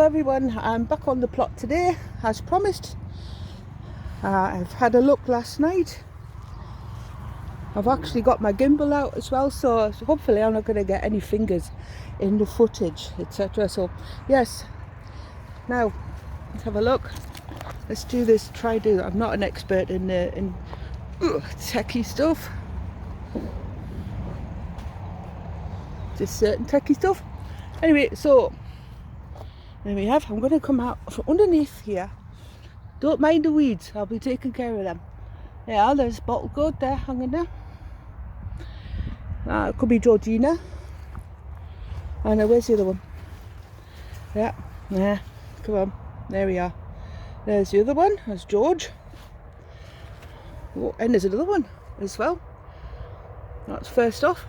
everyone, I'm back on the plot today as promised. I've had a look last night. I've actually got my gimbal out as well, so hopefully I'm not going to get any fingers in the footage, etc. So yes, now let's have a look. Let's do this. I'm not an expert in techie stuff, just certain techie stuff. Anyway, so there we have. I'm going to come out from underneath here. Don't mind the weeds, I'll be taking care of them. Yeah, there's bottle goat there hanging there. It could be Georgina. And where's the other one? Yeah, come on, there we are. There's the other one, that's George. Oh, and there's another one as well. That's first off.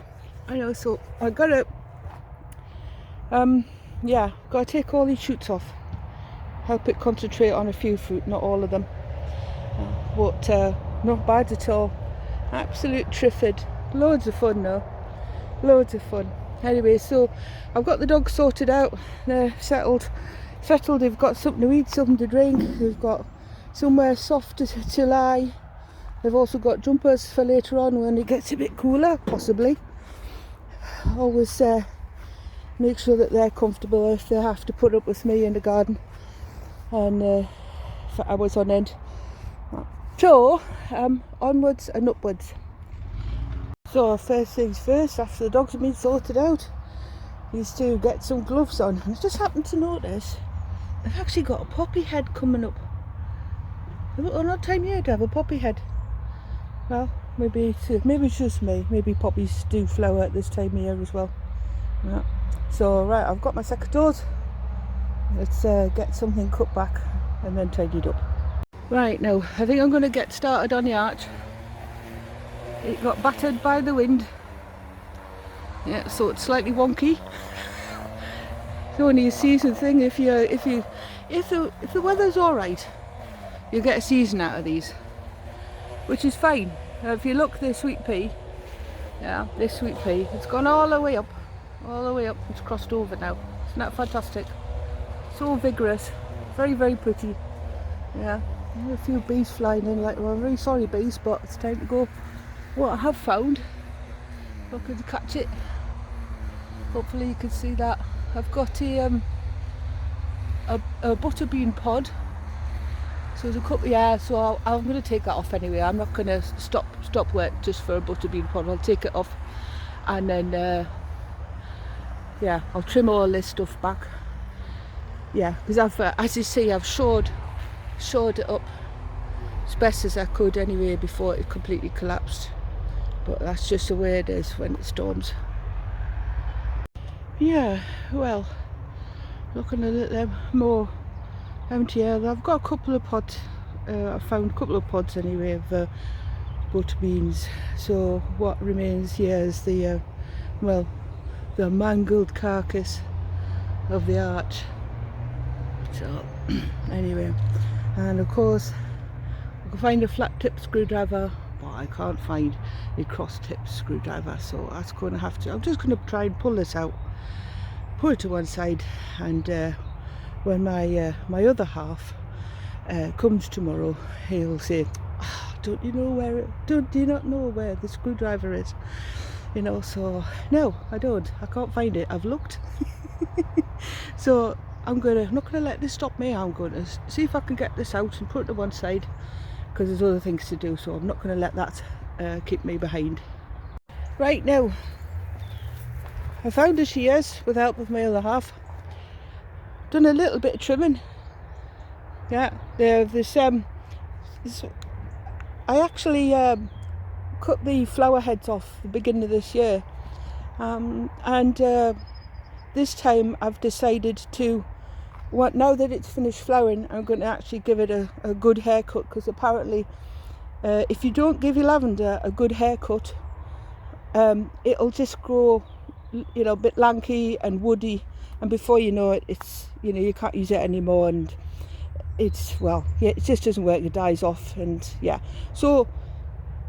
I know, so I gotta gotta take all these shoots off. Help it concentrate on a few fruit, not all of them. But not bad at all. Absolute triffid. Loads of fun though. Loads of fun. Anyway, so I've got the dogs sorted out. They're settled. They've got something to eat, something to drink. They've got somewhere soft to lie. They've also got jumpers for later on when it gets a bit cooler, possibly. Always make sure that they're comfortable if they have to put up with me in the garden and for hours on end. So onwards and upwards. So first things first, after the dogs have been sorted out, is to get some gloves on. I just happened to notice I've actually got a poppy head coming up. Oh, not time yet to have a poppy head. Well, maybe it's just me. Maybe poppies do flower at this time of year as well. Yeah. So right, I've got my secateurs. Let's get something cut back and then tidied up. Right, now I think I'm going to get started on the arch. It got battered by the wind. Yeah, so it's slightly wonky. It's only a season thing. If the weather's all right, you get a season out of these, which is fine. If you look, this sweet pea, it's gone all the way up, It's crossed over now. Isn't that fantastic? So vigorous, very, very pretty. Yeah, a few bees flying in. Like, well, I'm very sorry, bees, but it's time to go. What I have found, if I could catch it. Hopefully you can see that. I've got a butterbean pod. So there's a couple, so I'm going to take that off anyway. I'm not going to stop work just for a butterbean pod. I'll take it off and then I'll trim all this stuff back. Yeah, because I've, as you see, I've shored it up as best as I could anyway before it completely collapsed. But that's just the way it is when it storms. Yeah, well, looking a little more emptier. I've got a couple of pods. I found a couple of pods anyway of butter beans. So what remains here is the mangled carcass of the arch. So anyway, and of course I can find a flat tip screwdriver, but I can't find a cross tip screwdriver, so that's going to have to, I'm just going to try and pull this out, put it to one side, and when my other half comes tomorrow, he'll say, do you not know where the screwdriver is? You know, so no, I don't. I can't find it. I've looked. So I'm not gonna let this stop me. I'm going to see if I can get this out and put it to one side, because there's other things to do. So I'm not going to let that keep me behind. Right, now I found the shears with the help of my other half. Done a little bit of trimming. Yeah, I actually cut the flower heads off the beginning of this year, and this time I've decided to, now that it's finished flowering, I'm going to actually give it a good haircut, because apparently if you don't give your lavender a good haircut, it'll just grow, a bit lanky and woody, and before you know it, it's, you can't use it anymore, and it just doesn't work. It dies off, and so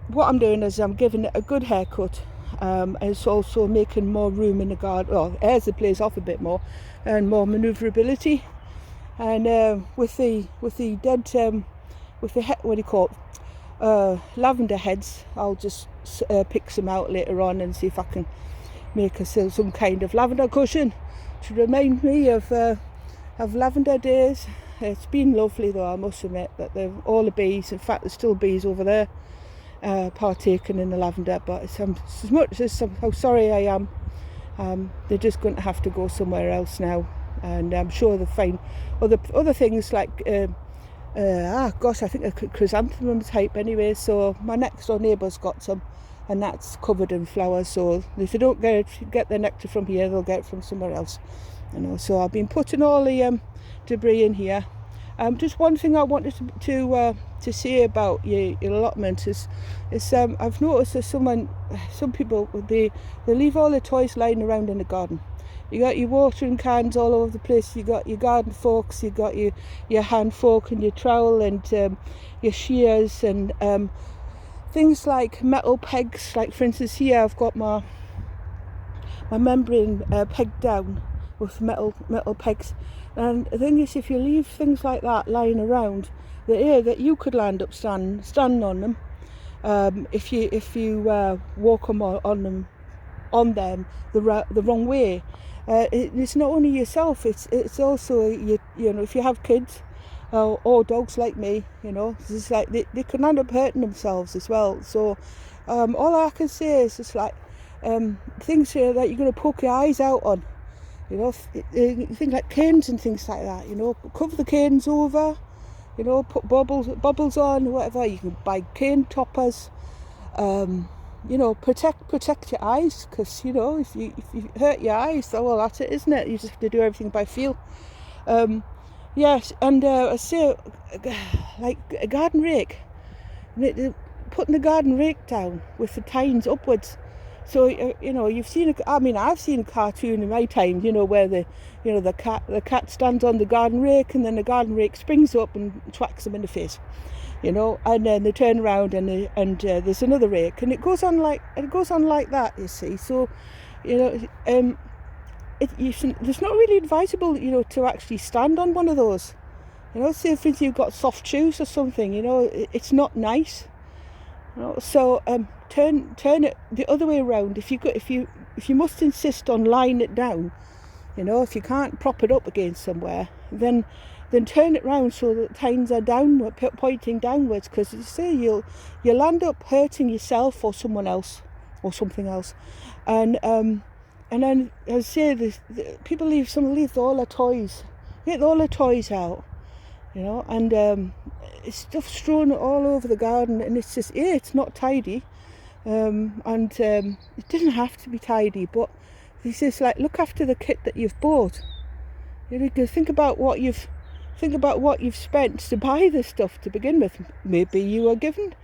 what I'm doing is I'm giving it a good haircut. And it's also making more room in the garden, airs the place off a bit more, and more manoeuvrability. and with the dead with the what do you call it, lavender heads, I'll just pick some out later on and see if I can make some kind of lavender cushion to remind me of lavender days. It's been lovely though, I must admit, that all the bees, in fact there's still bees over there partaking in the lavender, but it's, as much as how sorry I am, they're just going to have to go somewhere else now, and I'm sure they'll find other things like gosh, I think a chrysanthemum type anyway. So my next door neighbour's got some, and that's covered in flowers, so if they don't get their nectar from here, they'll get it from somewhere else, you know. So I've been putting all the debris in here. Just one thing I wanted to say about your allotment is I've noticed that some people they leave all their toys lying around in the garden. You got your watering cans all over the place, you got your garden forks, you got your hand fork and your trowel and your shears and things like metal pegs. Like for instance here I've got my membrane pegged down with metal pegs, and the thing is, if you leave things like that lying around, the air that you could land up standing on them, if you walk on them the wrong way, it's not only yourself, it's also you know, if you have kids or dogs like me, you know, it's like they can end up hurting themselves as well. So all I can say is just like things here that you're going to poke your eyes out on, you know, things like canes and things like that, you know, cover the canes over, you know, put bubbles on, whatever. You can buy cane toppers, you know, protect your eyes, because you know, if you hurt your eyes, well, that's it, isn't it? You just have to do everything by feel. Yes, and I say, like a garden rake, putting the garden rake down with the tines upwards. So you know, I've seen a cartoon in my time, you know, where the cat stands on the garden rake, and then the garden rake springs up and twacks them in the face, you know, and then they turn around and there's another rake, and it goes on like that, you see. So you know, it's not really advisable, you know, to actually stand on one of those, you know. Say if you've got soft shoes or something, you know, it's not nice, you know. So turn it the other way around. If you must insist on lying it down, you know, if you can't prop it up against somewhere, then turn it round so that the tines are downward, pointing downwards, because you say you'll end up hurting yourself or someone else or something else. And then I say people leave all their toys, get all their toys out, you know, and it's stuff strewn all over the garden, and it's just it's not tidy, and it doesn't have to be tidy, but it's just like, look after the kit that you've bought. You know, think about what you've spent to buy this stuff to begin with. Maybe you were given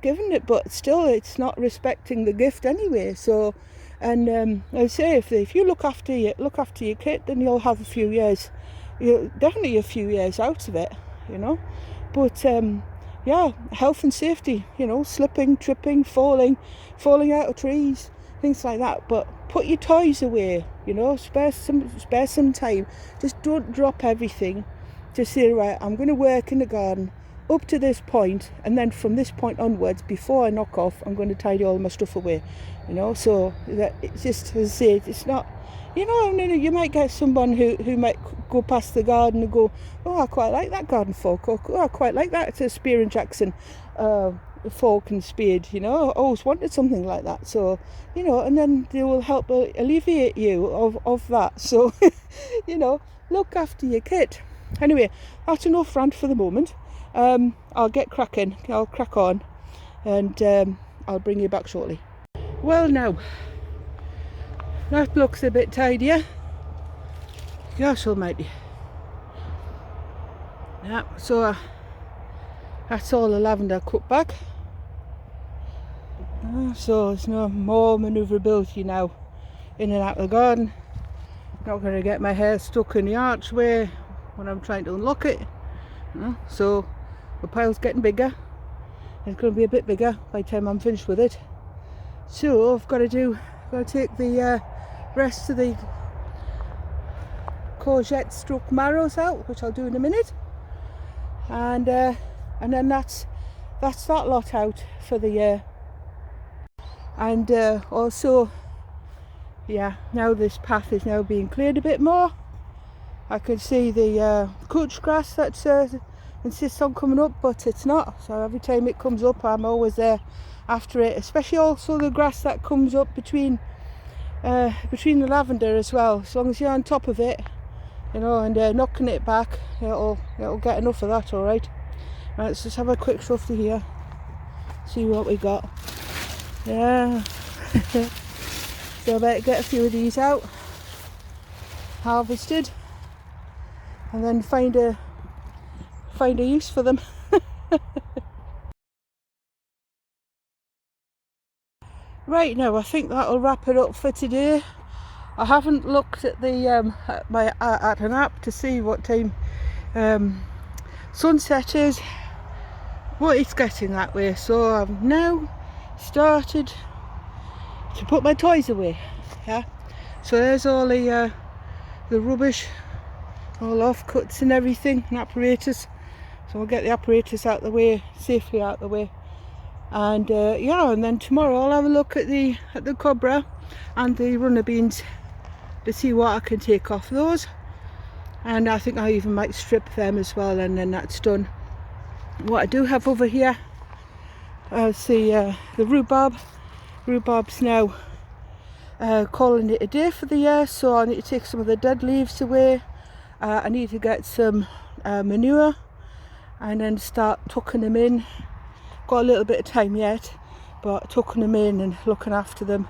it, but still it's not respecting the gift anyway. So, and I say, if you look after your kit, then you'll have a few years out of it, you know. But yeah, health and safety, you know, slipping, tripping, falling out of trees, things like that. But put your toys away, you know, spare some time. Just don't drop everything. Just say, right, I'm going to work in the garden up to this point, and then from this point onwards, before I knock off, I'm going to tidy all my stuff away, you know. So that it's just, as I say, it's not, you know, you might get someone who might go past the garden and go, oh, I quite like that garden fork, or oh, I quite like that Spear and Jackson fork and spade, you know. I always wanted something like that. So, you know, and then they will help alleviate you of that. So, you know, look after your kit. Anyway, that's enough rant for the moment. I'll get cracking. I'll crack on, and I'll bring you back shortly. Well, now that looks a bit tidier. Gosh almighty. Yeah, so that's all the lavender cut back. So there's no more manoeuvrability now in and out of the garden. Not going to get my hair stuck in the archway when I'm trying to unlock it. So the pile's getting bigger. It's going to be a bit bigger by the time I'm finished with it. So I've got to take the rest of the courgette stroke marrows out, which I'll do in a minute, and then that's that lot out for the year. And also, yeah, now this path is now being cleared a bit more. I can see the couch grass that insists on coming up, but it's not. So every time it comes up, I'm always there after it. Especially also the grass that comes up between the lavender as well. As long as you're on top of it, you know, and knocking it back, it'll get enough of that. All right. Right, let's just have a quick softy here. See what we got. Yeah. So I better get a few of these out, harvested, and then find a use for them. Right, now I think that'll wrap it up for today. I haven't looked at the at an app to see what time sunset is, but it's getting that way, so I've now started to put my toys away. Yeah, so there's all the rubbish, all offcuts and everything, and apparatus. So I'll get the apparatus out the way, safely out the way, and yeah, and then tomorrow I'll have a look at the cobra and the runner beans to see what I can take off those, and I think I even might strip them as well, and then that's done. What I do have over here, see the rhubarb's now calling it a day for the year, so I need to take some of the dead leaves away. I need to get some manure and then start tucking them in. Got a little bit of time yet, but tucking them in and looking after them.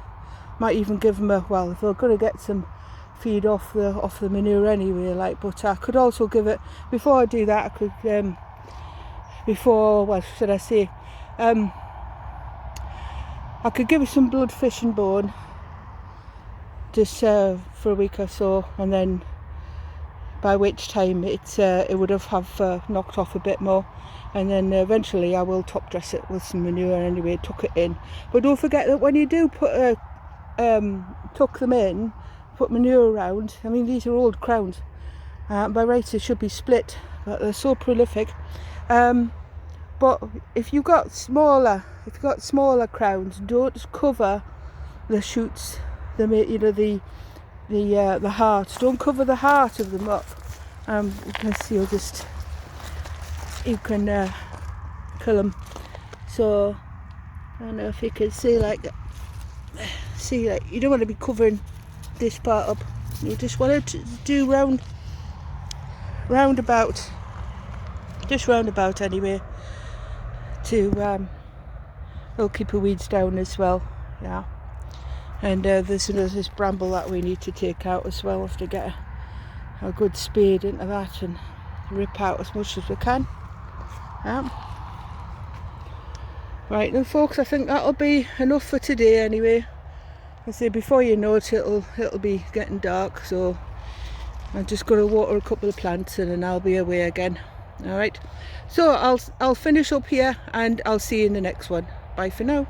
Might even give them if we're going to get some feed off the manure anyway, like, but I could also give it, before I do that, I could what should I say, I could give it some blood, fish and bone just for a week or so, and then by which time it would have knocked off a bit more, and then eventually I will top dress it with some manure anyway, tuck it in. But don't forget that when you do put tuck them in, put manure around, I mean these are old crowns, by rights they should be split, but they're so prolific. But if you've got smaller crowns, don't cover the shoots, the heart. Don't cover the heart of them up, because you can kill them. So I don't know if you can see, like you don't want to be covering this part up. You just want to do roundabout anyway, to it'll keep the weeds down as well. Yeah, and there's this bramble that we need to take out as well. We'll have to get a good spade into that and rip out as much as we can. Yeah. Right then folks, I think that'll be enough for today anyway. I say before you know it, it'll be getting dark, so I'm just going to water a couple of plants and then I'll be away again. Alright, so I'll finish up here and I'll see you in the next one. Bye for now.